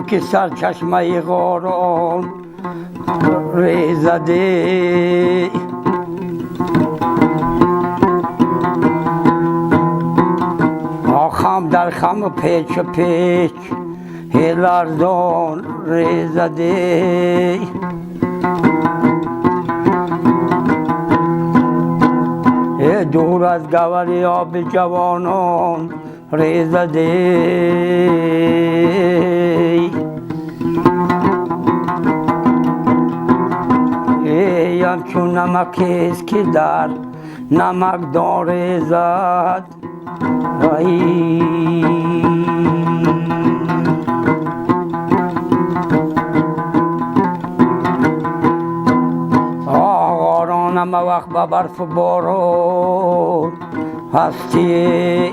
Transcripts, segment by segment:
تو که سرچشمه غاران ریزده خم در خم و پیچ و پیچ لرزان ریزده دور از گوری آب جوانان ریزده همچون نمکیست که در نمکدان ریزد غارانم وقت به برف و باران هستی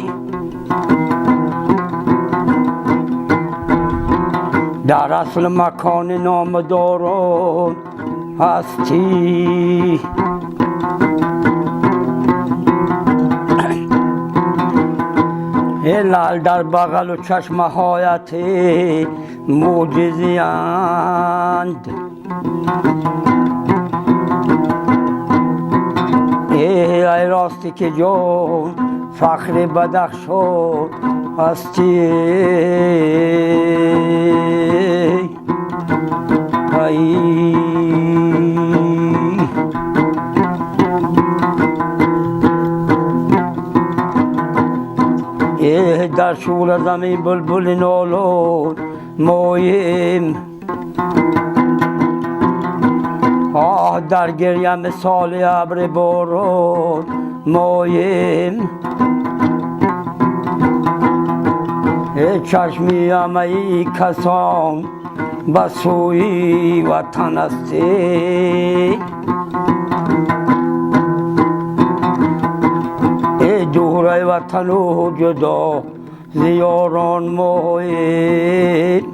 در اصل مکان نامداران هستی لعل در بغل و چشم هایت معجزی اند ای راستی که جان فخر بدخشان هستی در شور زمین بلبل نالان مایم در گریه مثال ابر باران مایم چشمی همه کسان به سوی وطن هستی دور وطن و جدا زیاران مایم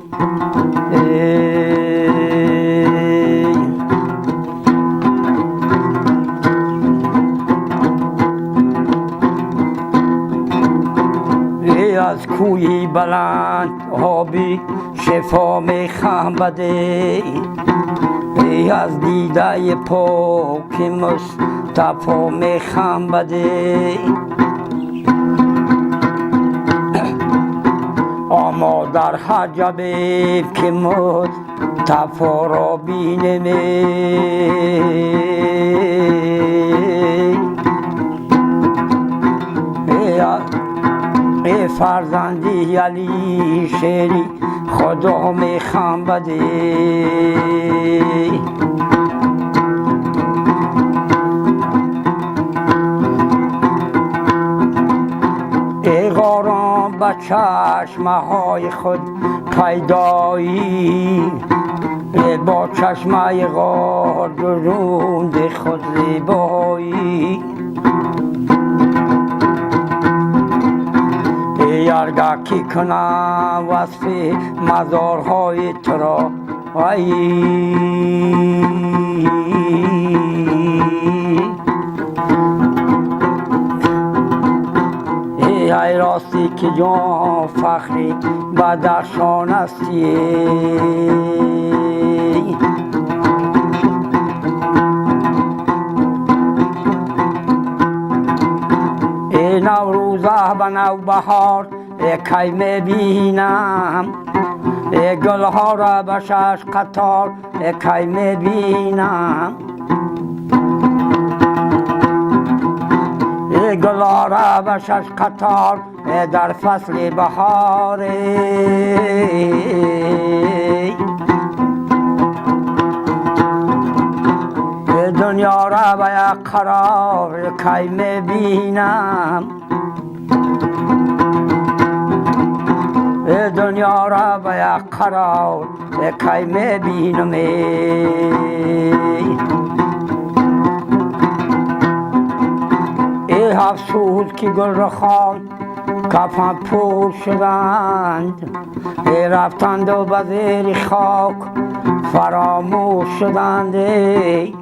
از کوی بلند آبی شفا میخم بده از دیده پاک مصطفی میخم بده اما در حجبی که مصطفی را بینم ای فرزندی علی شیری خدا میخوام بده ای غاران به چشمه های خود پیدایی با چشمه غار جزوند خود زیبایی یارگاه کی کنم وصف مزارهای تو را ای راستی که جان فخری بدخشان هستی ای نوروزه به نوبهار کی میبینم ای گلها را به شش قطار کی میبینم ای گلها را به شش قطار در فصل بهار دنیا را به یک قرار کی میبینم دنیا را به یک قرار کی میبینم ای افسوس که گل رخان کفن پوش شدند ای رفتند و به زیر خاک فراموش شدند ای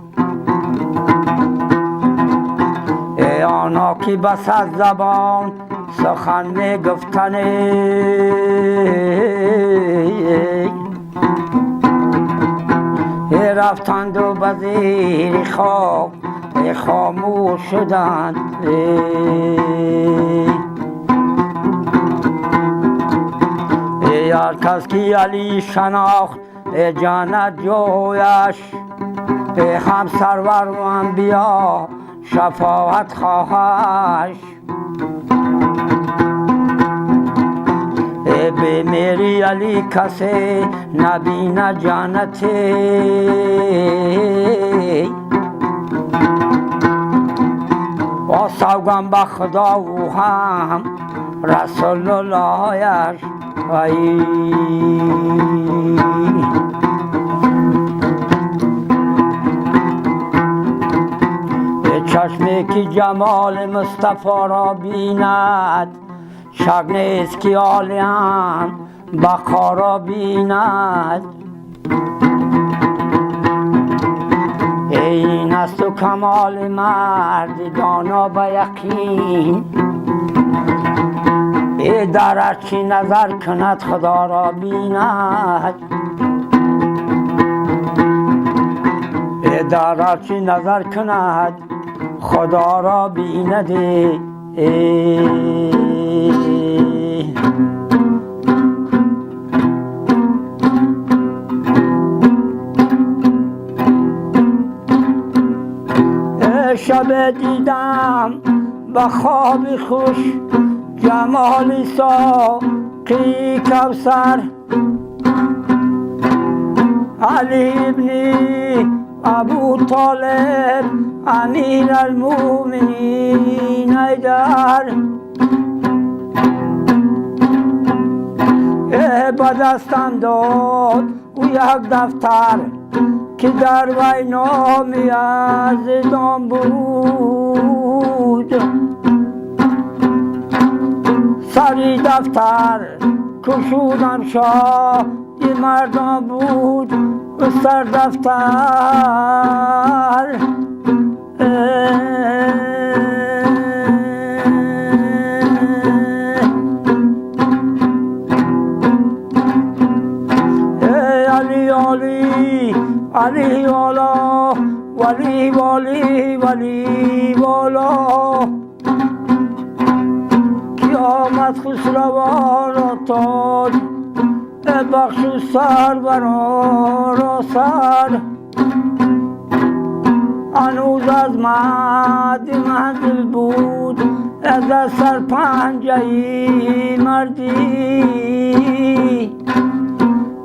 آنها که بس از زبان سخن می گفتند رفتند و به زیر خاک خاموش شدند. هر کس که علی شناخت جانت جویش، هم سرور و انبیا شفاعت خواهش. به میری علی کسی نبینه جانتی، و سوگن به خدا و هم رسول اللهش. چشمی که جمال مصطفی را بیند، شک نیست که عالم بقا را بیند. این است و کمال مرد دانا به یقین، در هر چی نظر کند خدا را بیند. در هر چی نظر کند خدا را بیند. شب دیدم به خواب خوش جمال ساقی کوثر، علی ابن ابو طالب امیر المؤمنین حیدر. به دستم داد او یک دفتر که در وی نامی از دام بود. سری دفتر کشودم شادی مردم بود و سر دفتر. علی علی علی والا ولی ولی ولی والا، قیامت خسروان را تاج بخش و سر برا سر. هنوز از منزل بود از سر پنجه مردی،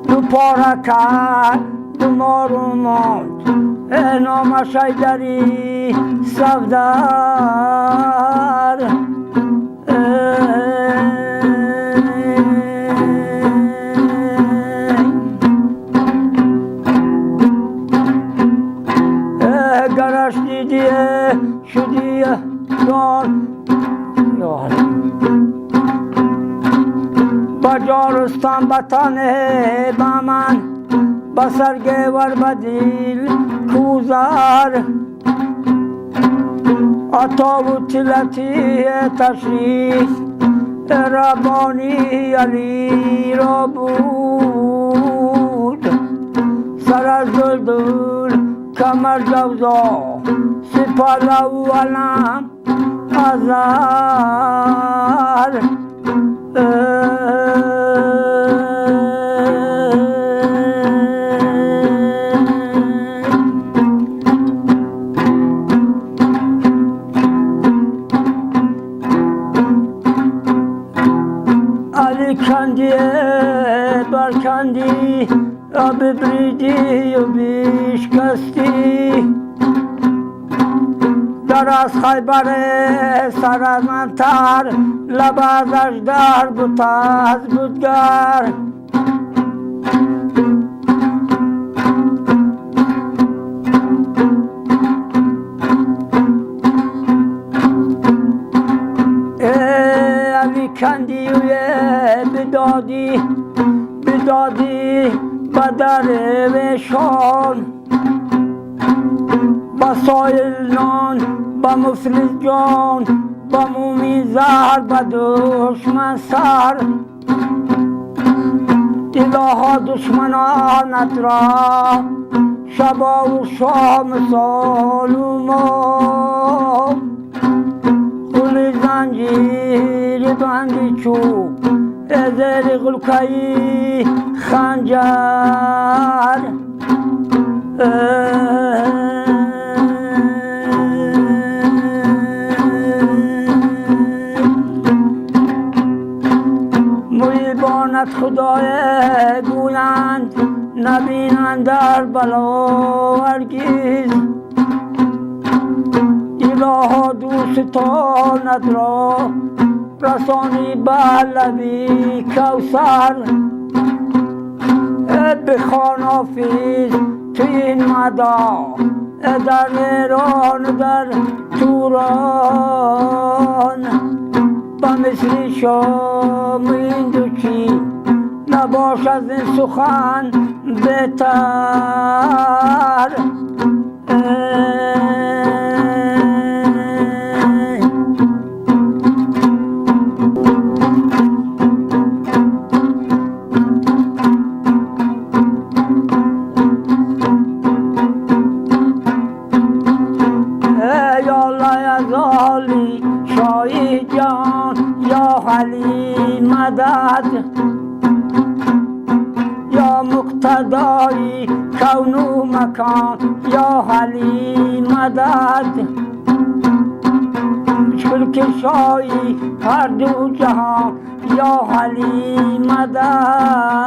دو پاره کرد دو مارو ماند نامش حیدری صفدر. گرش دیدیه شدیه دان بجا رستم بطنه به من، بسرگه ور بدیل کوزر. عطا و تلتی تشریف ربانی علی را بود. سر از دلدل کمر جوزا سپر و علم ازر. علی کندی برکندی ببریدی و بیشکستی، در از خیبر سر از منتر لب از اژدر بود از بودگر. علی کندی و بدادی بدر وشان، با سایل نان با مفلس جان، با مومی زهر با دشمن سر. الها دشمنانت را شبا و شام سال و ماه قل زنجیر بندی چوب ازر غلقی خنجر محبانت خدای گویند نبینند در بلا هرگز الها دوستانت را رسانی بر لبی کوثر بخوان حافظ توی این مدا در ایران در توران به مثل شام این دو چی نباش از این سخن بهتر شاهی جان یا علی مدد یا مقتدای کون و مکان یا علی مدد مشکل کشایی هر دو جهان یا علی مدد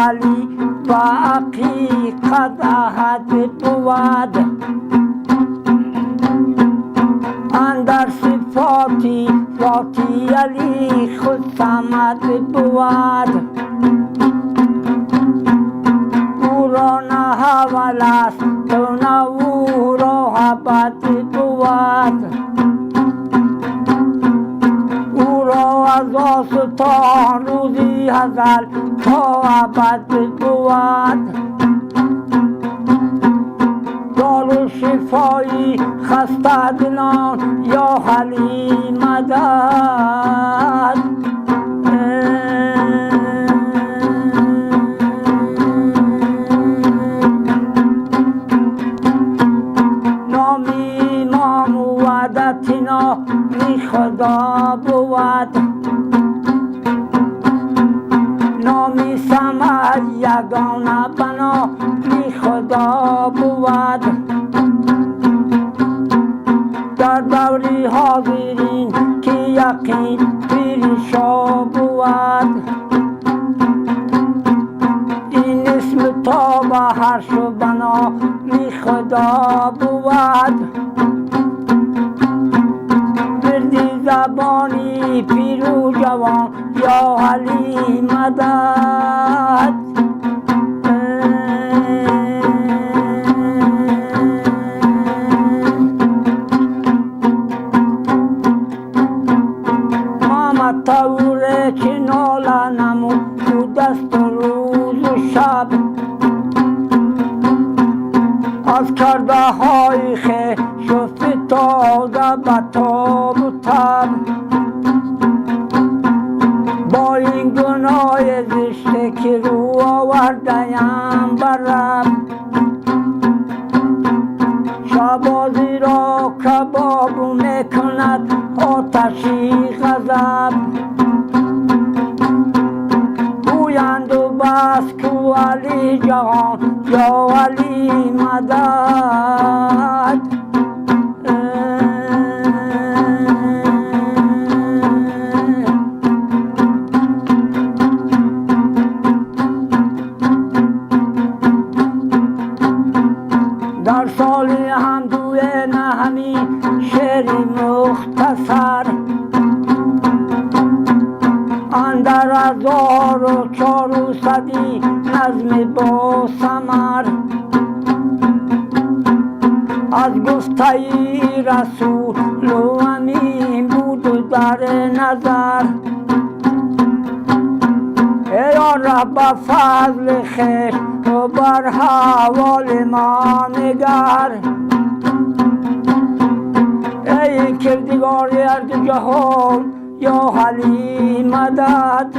علی و حقیقت احد بود اندر صفاتی ذاتی علی خود صمد بود او را نه حول است و نه او را حبت بود او را از آستان روزی ازل تا ابد بود دار و شفایی خسته دلان یا علی مدد نامی امام وعدتنا می خدا بود نامی سمد یگانه بنا می خدا بود در دوری حاضرین که یقین پیرشا بود این اسم تا به حرش و بنا می خدا بود مردی زبانی پیر و جوان یا علی مدد محمد طوره که ناله نمود تو دست روز و شب از کرده های خویش و فتاده به تاب و تب با این گناه زشته که رو آورده‌ام بر رب شبازی را کباب میکند آتشی غضب گویند و بس کو علی جهان یا علی مدد در سال همدوی نهمی شعری مختصر اندر 1400 نظم با ثمر از گفته رسول و امین بود و در نظر یا رب فضل خیر و بر حوال ما نگر ای کردگار هر دو جهان یا علی مدد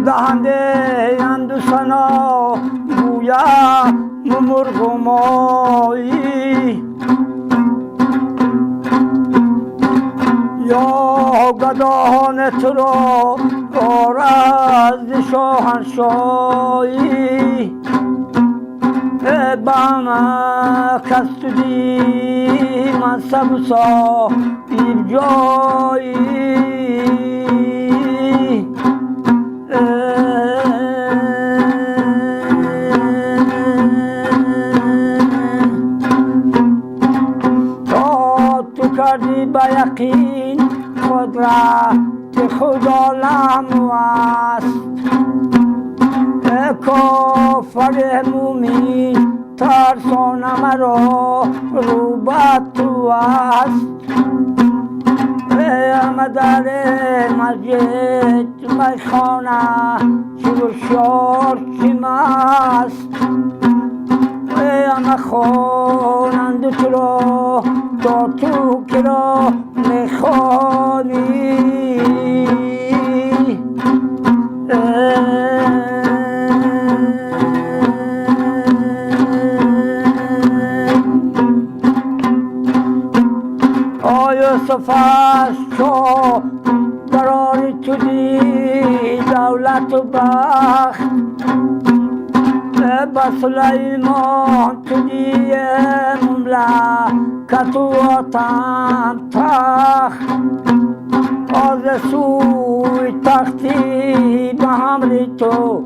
دهنده حمد و ثنا گویم مرغ و مایی یا گداهان تو را آرد شاهنشاهی بمک است و دی منصب و صاحب جایی کردی به یقین قدرت خدا لمو است کافر مومین ترسان مرا رو به تو است در مسجد میخانه شور شار چیم است همه خوانند تو را تا تو که را میخوانی یوسف است چو قرار تو دی دولت و بخت به سلیمان تو دی مملکت و وطن تخت از سوی تختی به همری تو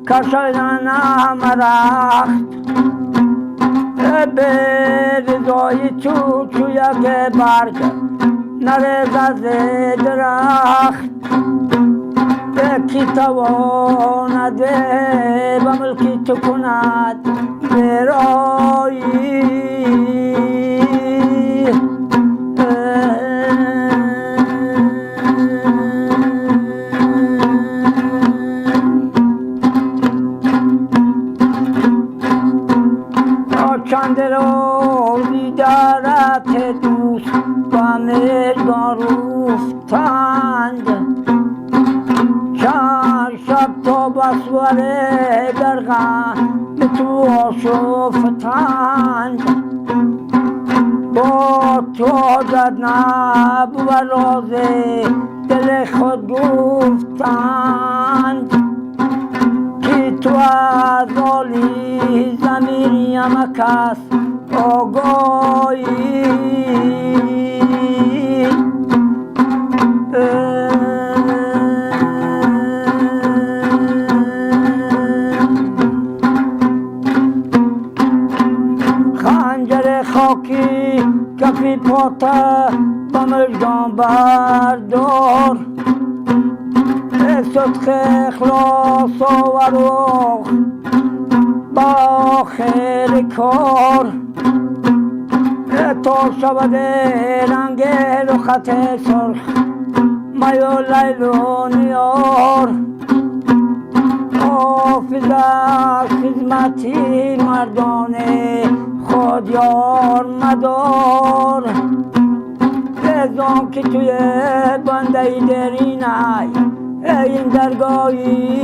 کشیدن همه رخت به رضای تو چو یک برگ نریزد ز درخت کی توانده به ملکی تو کند برایی چند روزی درت دوست و مردان روفتند چند شب تا بسور در غم به تو آشفتند با تو عادت نبود و راز دل خود گفتند که تو از عالی ضمیری همه کس آگاهی خنجر خاکی کفی پاته به مژگان بردار صدق اخلاص آور و با خیر کار تا شود رنگ رخت سرخ می و لیل و نیار حافظ از خدمتی مردانه خود یار مدار رضا که توی بنده درینه این درگاهی